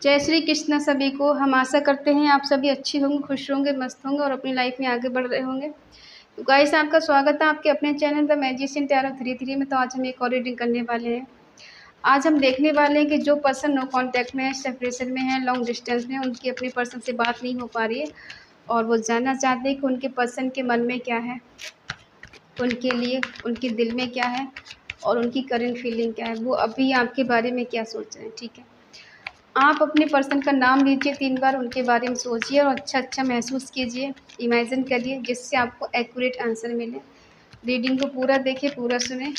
जय श्री कृष्ण सभी को। हम आशा करते हैं आप सभी अच्छे होंगे, खुश होंगे, मस्त होंगे और अपनी लाइफ में आगे बढ़ रहे होंगे। तो गाइस, आपका स्वागत है आपके अपने चैनल द मैजिशियन टैरो 33 में। तो आज हम एक और रीडिंग करने वाले हैं। आज हम देखने वाले हैं कि जो पर्सन नो कांटेक्ट में है, सेपरेशन में है, लॉन्ग डिस्टेंस में, उनकी अपने पर्सन से बात नहीं हो पा रही है और वो जानना चाहते हैं कि उनके पर्सन के मन में क्या है, उनके लिए उनके दिल में क्या है और उनकी करंट फीलिंग क्या है, वो अभी आपके बारे में क्या सोच रहे हैं। ठीक है, आप अपने पर्सन का नाम लीजिए, 3 बार उनके बारे में सोचिए और अच्छा महसूस कीजिए, इमेजिन करिए, जिससे आपको एक्यूरेट आंसर मिले। रीडिंग को पूरा देखिए, पूरा सुने।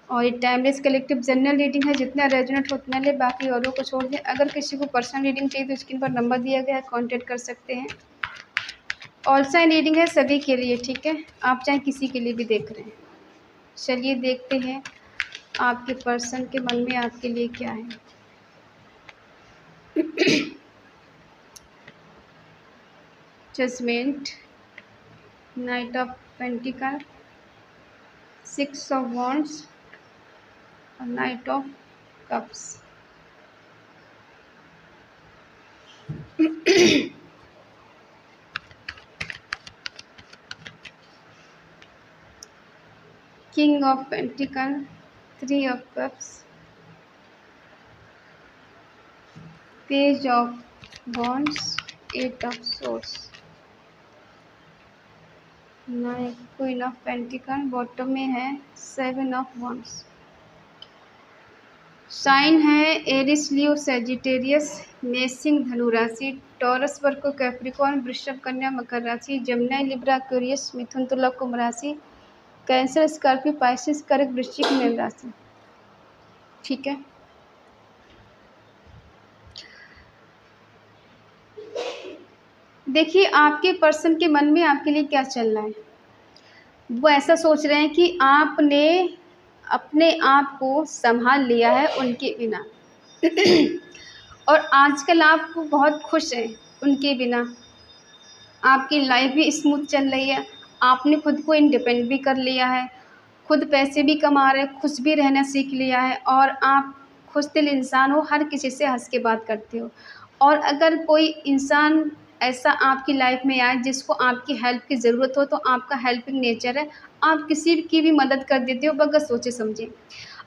और ये टाइमलेस कलेक्टिव जनरल रीडिंग है, जितना रेजोनेट उतना ले, बाकी औरों को छोड़ दें। अगर किसी को पर्सनल रीडिंग चाहिए तो स्क्रीन पर नंबर दिया गया है, कॉन्टेक्ट कर सकते हैं। ऑल साइन रीडिंग है सभी के लिए, ठीक है, आप चाहे किसी के लिए भी देख रहे हैं। चलिए देखते हैं आपके पर्सन के मन में आपके लिए क्या है। Judgement, knight of pentacle, 6 of wands और knight of cups. King of pentacle, 3 of cups, page of wands, 8 of swords, queen of pentacle, bottom में है 7 ऑफ वॉन्ड्स। साइन है एरिस, लियो, सैजिटेरियस, मेषिंग, धनु राशि, टॉरस, वर्गो, कैप्रिकॉर्न, वृषभ, कन्या, मकर राशि, जमुनाई, लिब्रा, एक्वेरियस, मिथुन, तुला, कुंभ राशि, कैंसर, स्कॉर्पियो, पाइसेस, कर्क, वृश्चिक, मीन राशि। ठीक है, देखिए आपके पर्सन के मन में आपके लिए क्या चल रहा है। वो ऐसा सोच रहे हैं कि आपने अपने आप को संभाल लिया है उनके बिना और आजकल आप बहुत खुश हैं उनके बिना। आपकी लाइफ भी स्मूथ चल रही है, आपने खुद को इंडिपेंडेंट भी कर लिया है, खुद पैसे भी कमा रहे, खुश भी रहना सीख लिया है और आप खुश दिल इंसान हो, हर किसी से हंस के बात करते हो। और अगर कोई इंसान ऐसा आपकी लाइफ में आए जिसको आपकी हेल्प की ज़रूरत हो तो आपका हेल्पिंग नेचर है, आप किसी की भी मदद कर देते हो बगैर सोचे समझे।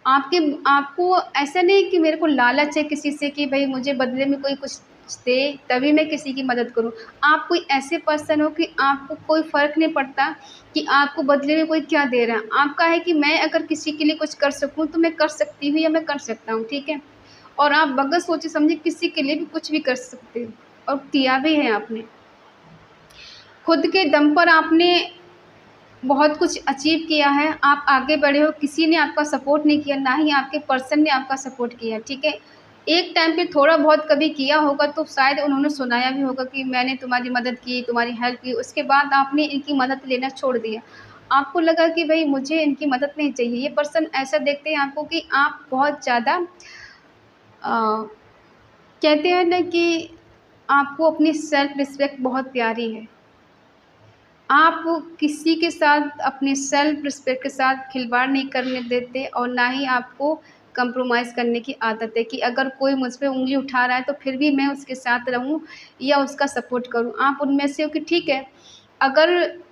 आपको ऐसा नहीं कि मेरे को लालच है किसी से कि भाई मुझे बदले में कोई कुछ दे तभी मैं किसी की मदद करूं। आप कोई ऐसे पर्सन हो कि आपको कोई फ़र्क नहीं पड़ता कि आपको बदले में कोई क्या दे रहा है। आपका है कि मैं अगर किसी के लिए कुछ कर सकूं तो मैं कर सकती हूँ या मैं कर सकता हूँ, ठीक है। और आप बगैर सोचे समझे किसी के लिए भी कुछ भी कर सकते हो और किया भी है आपने। खुद के दम पर आपने बहुत कुछ अचीव किया है, आप आगे बढ़े हो, किसी ने आपका सपोर्ट नहीं किया, ना ही आपके पर्सन ने आपका सपोर्ट किया, ठीक है। एक टाइम पे थोड़ा बहुत कभी किया होगा तो शायद उन्होंने सुनाया भी होगा कि मैंने तुम्हारी मदद की, तुम्हारी हेल्प की, उसके बाद आपने इनकी मदद लेना छोड़ दिया। आपको लगा कि भाई मुझे इनकी मदद नहीं चाहिए। ये पर्सन ऐसा देखते हैं आपको कि आप बहुत ज़्यादा कहते हैं ना कि आपको अपनी सेल्फ रिस्पेक्ट बहुत प्यारी है। आप किसी के साथ अपने सेल्फ रिस्पेक्ट के साथ खिलवाड़ नहीं करने देते और ना ही आपको कंप्रोमाइज़ करने की आदत है कि अगर कोई मुझ पे उँगली उठा रहा है तो फिर भी मैं उसके साथ रहूं या उसका सपोर्ट करूं। आप उनमें से हो कि ठीक है, अगर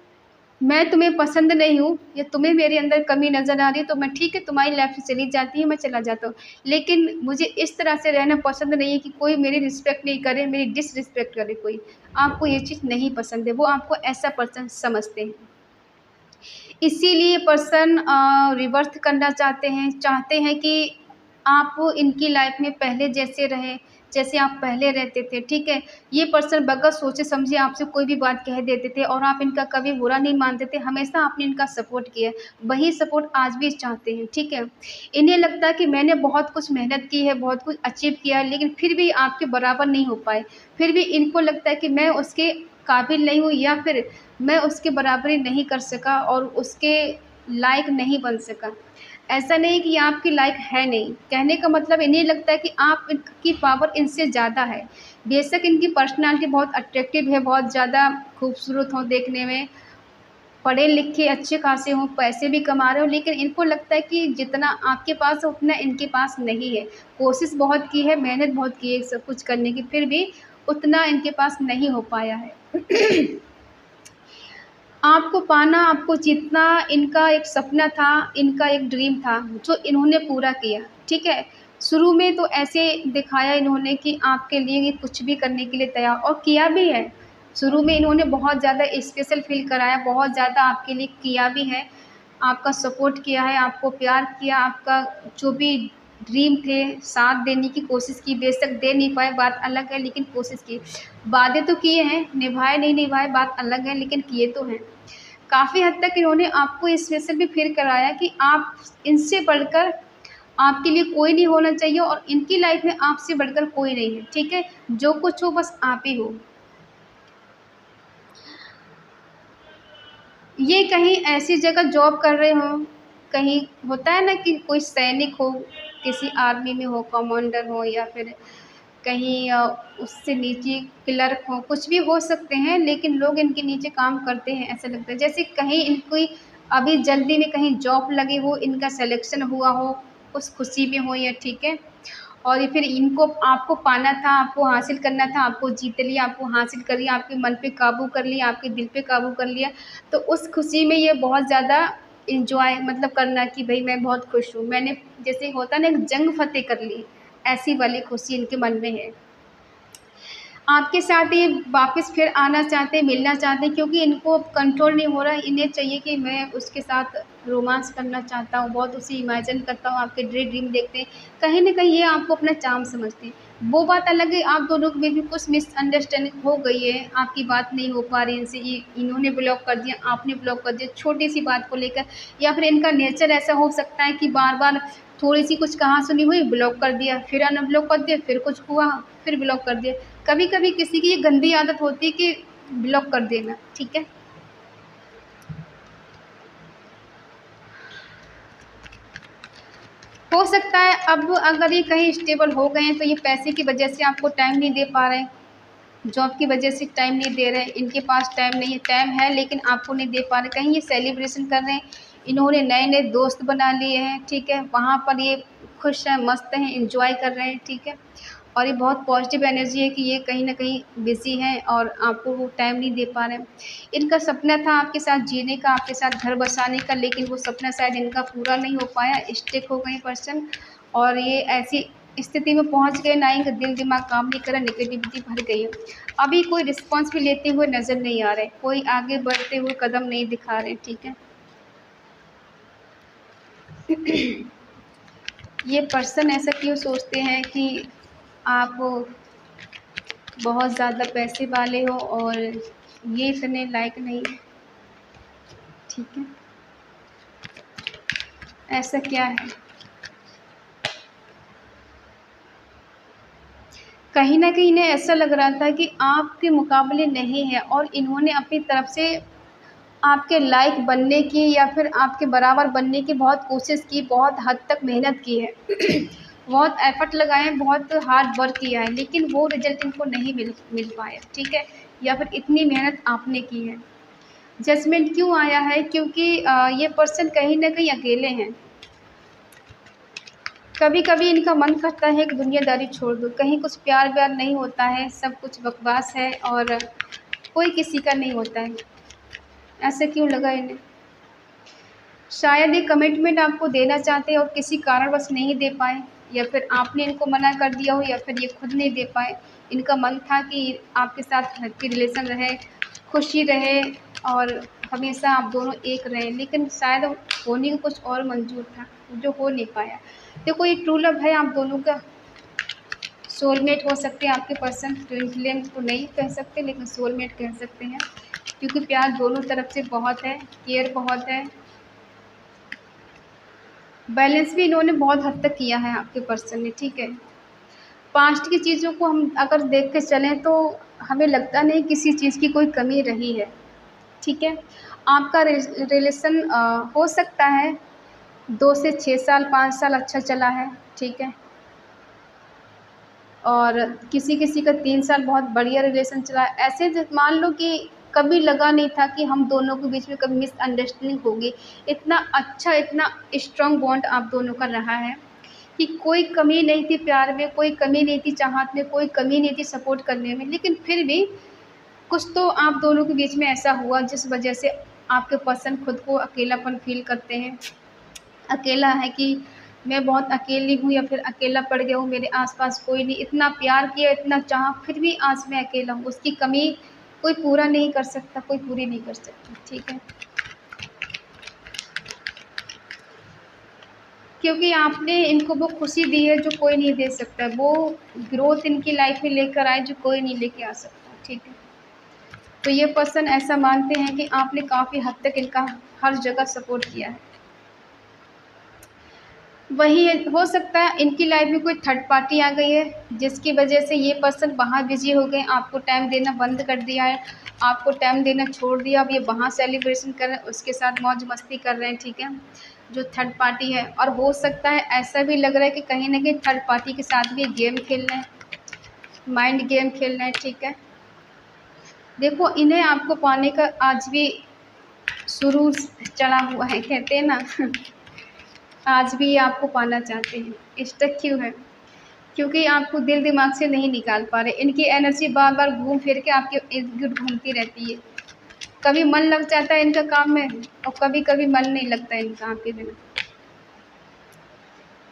मैं तुम्हें पसंद नहीं हूँ या तुम्हें मेरे अंदर कमी नज़र आ रही है तो मैं ठीक है तुम्हारी लाइफ से चली जाती है, मैं चला जाता हूँ, लेकिन मुझे इस तरह से रहना पसंद नहीं है कि कोई मेरी रिस्पेक्ट नहीं करे, मेरी डिसरिस्पेक्ट करे कोई। आपको ये चीज़ नहीं पसंद है, वो आपको ऐसा पर्सन समझते हैं। इसीलिए पर्सन रिवर्स करना चाहते हैं कि आप इनकी लाइफ में पहले जैसे रहें, जैसे आप पहले रहते थे, ठीक है। ये पर्सन बगैर सोचे समझे आपसे कोई भी बात कह देते थे और आप इनका कभी बुरा नहीं मानते थे, हमेशा आपने इनका सपोर्ट किया है। वही सपोर्ट आज भी चाहते हैं, ठीक है। इन्हें लगता है कि मैंने बहुत कुछ मेहनत की है, बहुत कुछ अचीव किया है, लेकिन फिर भी आपके बराबर नहीं हो पाए। फिर भी इनको लगता है कि मैं उसके काबिल नहीं हूँ या फिर मैं उसके बराबरी नहीं कर सका और उसके लायक नहीं बन सका। ऐसा नहीं कि आपकी लायक है नहीं, कहने का मतलब इन्हें लगता है कि आप इनकी पावर इनसे ज़्यादा है। बेशक इनकी पर्सनैलिटी बहुत अट्रैक्टिव है, बहुत ज़्यादा खूबसूरत हो देखने में, पढ़े लिखे अच्छे खासे हों, पैसे भी कमा रहे हो, लेकिन इनको लगता है कि जितना आपके पास है उतना इनके पास नहीं है। कोशिश बहुत की है, मेहनत बहुत की है सब कुछ करने की, फिर भी उतना इनके पास नहीं हो पाया है। आपको पाना, आपको जीतना इनका एक सपना था, इनका एक ड्रीम था, जो इन्होंने पूरा किया, ठीक है। शुरू में तो ऐसे दिखाया इन्होंने कि आपके लिए ये कुछ भी करने के लिए तैयार, और किया भी है। शुरू में इन्होंने बहुत ज़्यादा स्पेशल फ़ील कराया, बहुत ज़्यादा आपके लिए किया भी है, आपका सपोर्ट किया है, आपको प्यार किया, आपका जो भी ड्रीम थे साथ देने की कोशिश की। बेशक दे नहीं पाए, बात अलग है, लेकिन कोशिश की। वादे तो किए हैं, निभाए नहीं निभाए बात अलग है, लेकिन किए तो हैं। काफ़ी हद तक इन्होंने आपको स्पेशल भी फ़ील कराया कि आप इनसे बढ़कर आपके लिए कोई नहीं होना चाहिए, और इनकी लाइफ में आपसे बढ़कर कोई नहीं है, ठीक है। जो कुछ हो बस आप ही हो। ये कहीं ऐसी जगह जॉब कर रहे हों, कहीं होता है ना कि कोई सैनिक हो, किसी आर्मी में हो, कमांडर हो, या फिर कहीं उससे नीचे क्लर्क हो, कुछ भी हो सकते हैं, लेकिन लोग इनके नीचे काम करते हैं, ऐसा लगता है जैसे कहीं इनकी अभी जल्दी में कहीं जॉब लगी हो, इनका सिलेक्शन हुआ हो, उस खुशी में हो, या ठीक है। और ये फिर इनको आपको पाना था, आपको हासिल करना था, आपको जीत लिया, आपको हासिल कर लिया, आपके मन पे काबू कर लिया, आपके दिल पे काबू कर लिया, तो उस खुशी में ये बहुत ज़्यादा एंजॉय मतलब करना कि भाई मैं बहुत खुश हूँ, मैंने जैसे होता है ना एक जंग फतेह कर ली, ऐसी वाली खुशी इनके मन में है। आपके साथ ये वापस फिर आना चाहते हैं, मिलना चाहते हैं, क्योंकि इनको अब कंट्रोल नहीं हो रहा है। इन्हें चाहिए कि मैं उसके साथ रोमांस करना चाहता हूँ, बहुत उसे इमेजिन करता हूँ, आपके ड्रीम देखते हैं। कहीं न कहीं ये आपको अपना चार्म समझते हैं। वो बात अलग है, आप दोनों के बीच में कुछ मिसअंडरस्टैंडिंग हो गई है, आपकी बात नहीं हो पा रही इनसे, ये इन्होंने ब्लॉक कर दिया, आपने ब्लॉक कर दिया, छोटी-सी बात को लेकर, या फिर इनका नेचर ऐसा हो सकता है कि बार-बार थोड़ी-सी कुछ कहा-सुनी हुई, ब्लॉक कर दिया, फिर अनब्लॉक कर दिया, फिर कुछ हुआ, फिर ब्लॉक कर दिया। कभी-कभी किसी की ये गंदी आदत होती है कि ब्लॉक कर देना, ठीक है? हो सकता है अब अगर ये कहीं स्टेबल हो गए हैं, तो ये पैसे की वजह से आपको टाइम नहीं दे पा रहे हैं, जॉब की वजह से टाइम नहीं दे रहे हैं, इनके पास टाइम नहीं है, टाइम है लेकिन आपको नहीं दे पा रहे। कहीं ये सेलिब्रेशन कर रहे हैं, इन्होंने नए-नए दोस्त बना लिए हैं, ठीक है? वहाँ पर ये खुश हैं, मस्त हैं, एन्जॉय कर रहे हैं, ठीक है? और ये बहुत पॉजिटिव एनर्जी है कि ये कहीं न कहीं बिज़ी हैं और आपको वो टाइम नहीं दे पा रहे हैं। इनका सपना था आपके साथ जीने का, आपके साथ घर बसाने का, लेकिन वो सपना शायद इनका पूरा नहीं हो पाया, स्टिक हो गए पर्सन, और ये ऐसी स्थिति में पहुँच गए ना, इनका दिल दिमाग काम नहीं कर रहा, नेगेटिविटी भर गई है। अभी कोई रिस्पॉन्स भी लेते हुए नज़र नहीं आ रहे, कोई आगे बढ़ते हुए कदम नहीं दिखा रहे, ठीक है? ये पर्सन ऐसा क्यों सोचते हैं कि आप बहुत ज़्यादा पैसे वाले हो और ये इतने लायक नहीं है, ठीक है? ऐसा क्या है? कहीं न कहीं इन्हें ऐसा लग रहा था कि आपके मुकाबले नहीं है, और इन्होंने अपनी तरफ से आपके लायक बनने की या फिर आपके बराबर बनने की बहुत कोशिश की, बहुत हद तक मेहनत की है। बहुत एफ़र्ट लगाए हैं, बहुत हार्ड वर्क किया है, लेकिन वो रिज़ल्ट इनको नहीं मिल पाया, ठीक है? या फिर इतनी मेहनत आपने की है। जजमेंट क्यों आया है? क्योंकि ये पर्सन कहीं न कहीं अकेले हैं। कभी-कभी इनका मन करता है कि दुनियादारी छोड़ दूँ, कहीं कुछ प्यार-व्यार नहीं होता है, सब कुछ बकवास है और कोई किसी का नहीं होता है। ऐसा क्यों लगा इन्हें? शायद ये कमिटमेंट आपको देना चाहते हैं और किसी कारणवश नहीं दे पाए, या फिर आपने इनको मना कर दिया हो, या फिर ये खुद नहीं दे पाए। इनका मन था कि आपके साथ हैप्पी रिलेशन रहे, खुशी रहे, और हमेशा आप दोनों एक रहें, लेकिन शायद होने को कुछ और मंज़ूर था, जो हो नहीं पाया। देखो, ये ट्रू लव है आप दोनों का, सोलमेट हो सकते हैं आपके पर्सन, ट्विन फ्लेम तो नहीं कह सकते, लेकिन सोलमेट कह सकते हैं, क्योंकि प्यार दोनों तरफ से बहुत है, केयर बहुत है। बैलेंस भी इन्होंने बहुत हद तक किया है आपके पर्सन ने, ठीक है? पास्ट की चीज़ों को हम अगर देख के चलें तो हमें लगता नहीं किसी चीज़ की कोई कमी रही है, ठीक है? आपका रिलेशन हो सकता है 2 से 6 साल, 5 साल अच्छा चला है, ठीक है? और किसी-किसी का 3 साल बहुत बढ़िया रिलेशन चला है। ऐसे ज मान लो कि कभी लगा नहीं था कि हम दोनों के बीच में कभी मिसअंडरस्टैंडिंग होगी। इतना अच्छा, इतना स्ट्रॉन्ग बॉन्ड आप दोनों का रहा है कि कोई कमी नहीं थी प्यार में, कोई कमी नहीं थी चाहत में, कोई कमी नहीं थी सपोर्ट करने में। लेकिन फिर भी कुछ तो आप दोनों के बीच में ऐसा हुआ जिस वजह से आपके पर्सन खुद को अकेलापन फ़ील करते हैं। अकेला है कि मैं बहुत अकेली हूँ, या फिर अकेला पड़ गया हूँ, मेरे आस-पास कोई नहीं, इतना प्यार किया, इतना चाहा, फिर भी आज मैं अकेला हूँ। उसकी कमी कोई पूरा नहीं कर सकता, कोई पूरी नहीं कर सकता, ठीक है? क्योंकि आपने इनको वो खुशी दी है जो कोई नहीं दे सकता, वो ग्रोथ इनकी लाइफ़ में लेकर आए जो कोई नहीं लेके आ सकता, ठीक है? तो ये पर्सन ऐसा मानते हैं कि आपने काफ़ी हद तक इनका हर जगह सपोर्ट किया है। वही हो सकता है इनकी लाइफ में कोई थर्ड पार्टी आ गई है, जिसकी वजह से ये पर्सन वहाँ बिज़ी हो गए, आपको टाइम देना बंद कर दिया है, आपको टाइम देना छोड़ दिया। अब ये वहाँ सेलिब्रेशन कर रहे हैं, उसके साथ मौज-मस्ती कर रहे हैं, ठीक है? जो थर्ड पार्टी है, और हो सकता है ऐसा भी लग रहा है कि कहीं न कहीं थर्ड पार्टी के साथ भी गेम खेल रहे हैं, माइंड गेम खेल रहे हैं, ठीक है? देखो, इन्हें आपको पाने का आज भी सुरूर चढ़ा हुआ है, कहते हैं ना आज भी ये आपको पाना चाहते हैं। स्टक क्यों है? क्योंकि आपको दिल दिमाग से नहीं निकाल पा रहे। इनकी एनर्जी बार-बार घूम फिर के आपके इर्द-गिर्द घूमती रहती है। कभी मन लग जाता है इनका काम में, और कभी-कभी मन नहीं लगता इनका आपके बिना।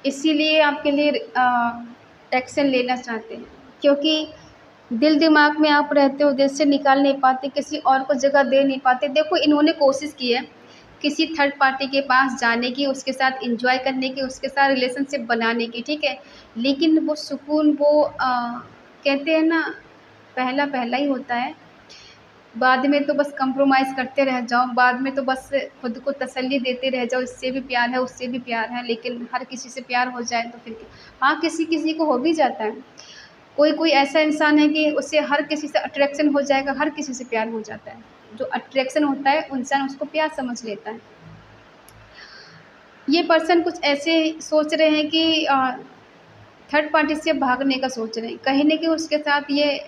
इसीलिए आपके लिए एक्शन लेना चाहते हैं, क्योंकि दिल दिमाग में आप रहते हो, दिल से निकाल नहीं पाते, किसी और को जगह दे नहीं पाते। देखो, इन्होंने कोशिश की है किसी थर्ड पार्टी के पास जाने की, उसके साथ एंजॉय करने की, उसके साथ रिलेशनशिप बनाने की, ठीक है? लेकिन वो सुकून, वो कहते हैं ना, पहला-पहला ही होता है। बाद में तो बस कंप्रोमाइज़ करते रह जाओ, बाद में तो बस खुद को तसल्ली देते रह जाओ, इससे भी प्यार है, उससे भी प्यार है, लेकिन हर किसी से प्यार हो जाए तो फिर क्या? हाँ, किसी-किसी को हो भी जाता है। कोई-कोई ऐसा इंसान है कि उसे हर किसी से अट्रैक्शन हो जाएगा, हर किसी से प्यार हो जाता है। जो अट्रैक्शन होता है, वो इंसान उसको प्यार समझ लेता है। ये पर्सन कुछ ऐसे सोच रहे हैं कि थर्ड पार्टी से भागने का सोच रहे हैं। कहीं न कहीं उसके साथ ये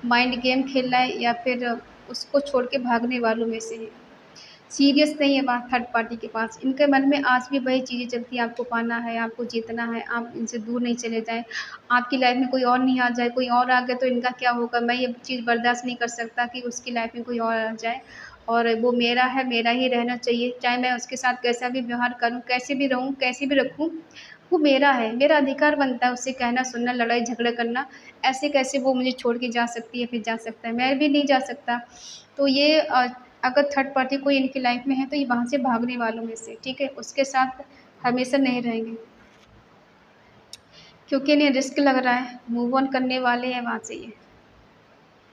माइंड गेम खेल रहा है, या फिर उसको छोड़ के भागने वालों में से है। सीरियस नहीं है वहाँ थर्ड पार्टी के पास। इनके मन में आज भी वही चीज़ें चलती हैं, आपको पाना है, आपको जीतना है, आप इनसे दूर नहीं चले जाएँ। आपकी लाइफ़ में कोई और नहीं आ जाए, कोई और आ गया तो इनका क्या होगा? मैं ये चीज़ बर्दाश्त नहीं कर सकता कि उसकी लाइफ़ में कोई और आ जाए, और वो मेरा है, मेरा ही रहना चाहिए। चाहे मैं उसके साथ कैसा भी व्यवहार करूँ, कैसे भी रहूँ, कैसे भी रखूँ, वो मेरा है, मेरा अधिकार बनता है उससे कहना, सुनना, लड़ाई झगड़ा करना। ऐसे कैसे वो मुझे छोड़ के जा सकती है, फिर जा सकता है, मैं भी नहीं जा सकता। तो ये अगर थर्ड पार्टी कोई इनकी लाइफ़ में है तो ये वहाँ से भागने वालों में से, ठीक है? उसके साथ हमेशा नहीं रहेंगे, क्योंकि इन्हें रिस्क लग रहा है, मूव ऑन करने वाले हैं वहाँ से ये,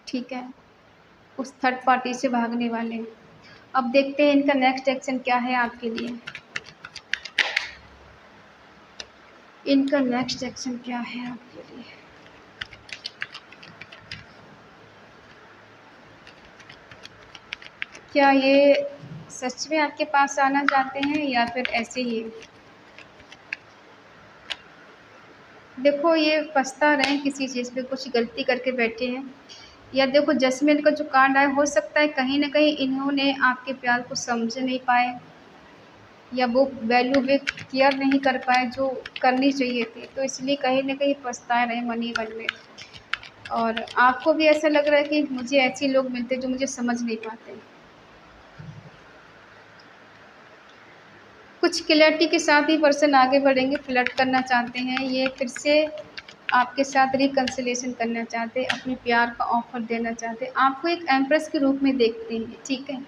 ठीक है? उस थर्ड पार्टी से भागने वाले हैं। अब देखते हैं इनका नेक्स्ट एक्शन क्या है आपके लिए। इनका नेक्स्ट एक्शन क्या है आपके लिए? क्या ये सच में आपके पास आना चाहते हैं, या फिर ऐसे ही? देखो, ये पछता रहे हैं किसी चीज़ पे, कुछ गलती करके बैठे हैं, या देखो जजमेंट का जो कार्ड आया, हो सकता है कहीं न कहीं इन्होंने आपके प्यार को समझ नहीं पाए, या वो वैल्यू वे केयर नहीं कर पाए जो करनी चाहिए थी, तो इसलिए कहीं न कहीं पछता रहे मन ही मन में। और आपको भी ऐसा लग रहा है कि मुझे ऐसे लोग मिलते जो मुझे समझ नहीं पाते। कुछ क्लैरिटी के साथ ही पर्सन आगे बढ़ेंगे, फ्लर्ट करना चाहते हैं, ये फिर से आपके साथ रिकन्सिलिएशन करना चाहते हैं, अपने प्यार का ऑफ़र देना चाहते हैं, आपको एक एम्प्रेस के रूप में देखते हैं, ठीक है?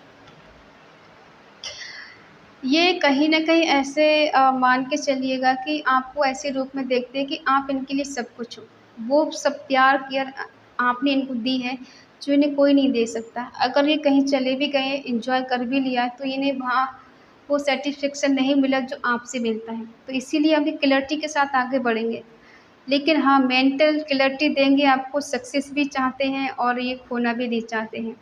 ये कहीं न कहीं ऐसे मान के चलिएगा कि आपको ऐसे रूप में देखते हैं कि आप इनके लिए सब कुछ हो। वो सब प्यार, केयर आपने इनको दी है, जो इन्हें कोई नहीं दे सकता। अगर ये कहीं चले भी गए, एन्जॉय कर भी लिया, तो इन्हें वहाँ वो सैटिस्फैक्शन नहीं मिला जो आपसे मिलता है। तो इसीलिए अभी क्लैरिटी के साथ आगे बढ़ेंगे। लेकिन हाँ, मेंटल क्लैरिटी देंगे आपको, सक्सेस भी चाहते हैं और ये खोना भी नहीं चाहते हैं।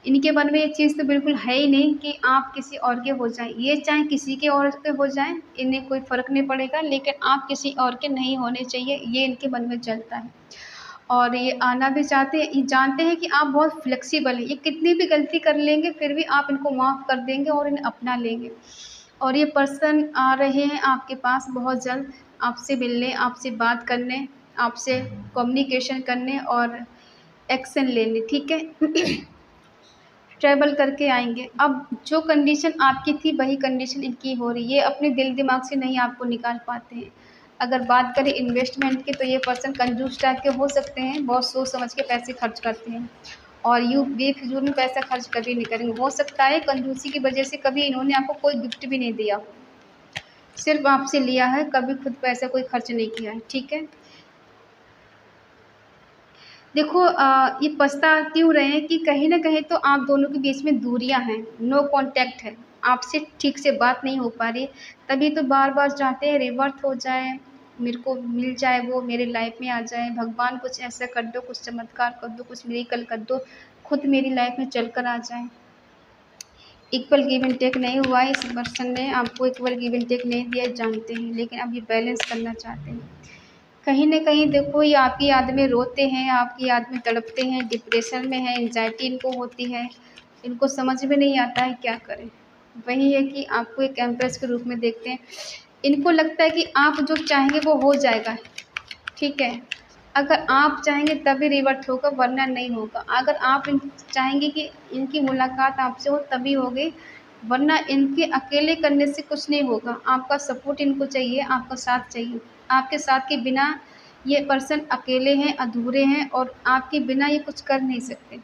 इनके मन में ये चीज़ तो बिल्कुल है ही नहीं कि आप किसी और के हो जाएँ। ये चाहे किसी के और के हो जाएँ, इन्हें कोई फ़र्क नहीं पड़ेगा, लेकिन आप किसी और के नहीं होने चाहिए, ये इनके मन में चलता है। और ये आना भी चाहते हैं, ये जानते हैं कि आप बहुत फ्लेक्सिबल हैं, ये कितनी भी गलती कर लेंगे फिर भी आप इनको माफ़ कर देंगे और इन्हें अपना लेंगे। और ये पर्सन आ रहे हैं आपके पास बहुत जल्द आपसे मिलने, आपसे बात करने, आपसे कम्युनिकेशन करने और एक्शन लेने, ठीक है? ट्रैवल करके आएँगे। अब जो कंडीशन आपकी थी वही कंडीशन इनकी हो रही है, ये अपने दिल दिमाग से नहीं आपको निकाल पाते हैं। अगर बात करें इन्वेस्टमेंट की तो ये पर्सन कंजूस टाइप के हो सकते हैं, बहुत सोच समझ के पैसे खर्च करते हैं और यूँ बेफिज़ूल में पैसा खर्च कभी नहीं करेंगे। हो सकता है कंजूसी की वजह से कभी इन्होंने आपको कोई गिफ्ट भी नहीं दिया हो, सिर्फ़ आपसे लिया है, कभी खुद पैसा कोई खर्च नहीं किया है, ठीक है? देखो ये पछता क्यों रहे हैं कि कहीं न कहीं तो आप दोनों के बीच में दूरियाँ हैं, नो कॉन्टैक्ट है, आपसे ठीक से बात नहीं हो पा रही, तभी तो बार-बार चाहते हैं रिवर्ट हो जाए, मेरे को मिल जाए वो, मेरी लाइफ़ में आ जाए, भगवान कुछ ऐसा कर दो, कुछ चमत्कार कर दो, कुछ मिरेकल कर दो, खुद मेरी लाइफ़ में चल कर आ जाएँ। इक्वल गिव एंड टेक नहीं हुआ है, इस पर्सन ने आपको इक्वल गिव एंड टेक नहीं दिया, जानते हैं, लेकिन अब ये बैलेंस करना चाहते हैं। कहीं न कहीं देखो ये आपकी याद में रोते हैं, आपकी याद में तड़पते हैं, डिप्रेशन में हैं, एंग्ज़ायटी इनको होती है, इनको समझ में नहीं आता है क्या करें। वही है कि आपको एक एम्प्रेस के रूप में देखते हैं। इनको लगता है कि आप जो चाहेंगे वो हो जाएगा, ठीक है? अगर आप चाहेंगे तभी रिवर्ट होगा वरना नहीं होगा। अगर आप चाहेंगे कि इनकी मुलाकात आपसे हो तभी होगी, वरना इनके अकेले करने से कुछ नहीं होगा। आपका सपोर्ट इनको चाहिए, आपका साथ चाहिए। आपके साथ के बिना ये पर्सन अकेले हैं, अधूरे हैं और आपके बिना ये कुछ कर नहीं सकते।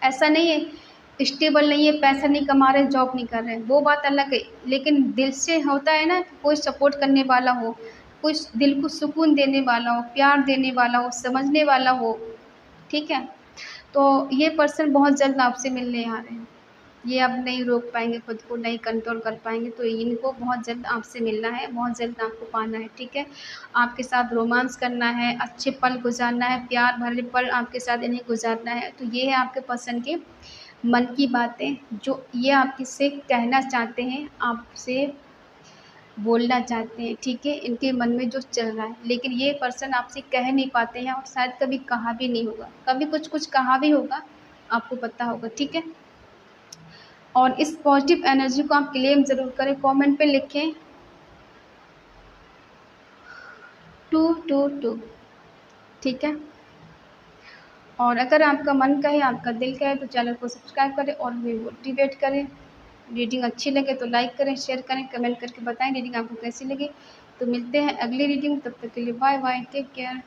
ऐसा नहीं है स्टेबल नहीं है, पैसा नहीं कमा रहे, जॉब नहीं कर रहे, वो बात अलग है। लेकिन दिल से होता है ना, कोई सपोर्ट करने वाला हो, कोई दिल को सुकून देने वाला हो, प्यार देने वाला हो, समझने वाला हो, ठीक है? तो ये पर्सन बहुत जल्द आपसे मिलने आ रहे हैं। ये अब नहीं रोक पाएँगे खुद को, नहीं कंट्रोल कर पाएँगे, तो इनको बहुत जल्द आपसे मिलना है, बहुत जल्द आपको पाना है, ठीक है? आपके साथ रोमांस करना है, अच्छे पल गुज़ारना है, प्यार भरे पल आपके साथ इन्हें गुज़ारना है। तो ये है आपके पसंद के मन की बातें, जो ये आपसे से कहना चाहते हैं, आपसे बोलना चाहते हैं, ठीक है? इनके मन में जो चल रहा है, लेकिन ये पर्सन आपसे कह नहीं पाते हैं और शायद कभी कहा भी नहीं होगा। कभी कुछ-कुछ कहा भी होगा, आपको पता होगा, ठीक है? और इस पॉज़िटिव एनर्जी को आप क्लेम ज़रूर करें, कमेंट पे लिखें 222, ठीक है? और अगर आपका मन कहे, आपका दिल कहे तो चैनल को सब्सक्राइब करें और हमें मोटिवेट करें। रीडिंग अच्छी लगे तो लाइक करें, शेयर करें, कमेंट करके बताएँ रीडिंग आपको कैसी लगी। तो मिलते हैं अगली रीडिंग, तब तक के लिए बाय बाय, टेक केयर।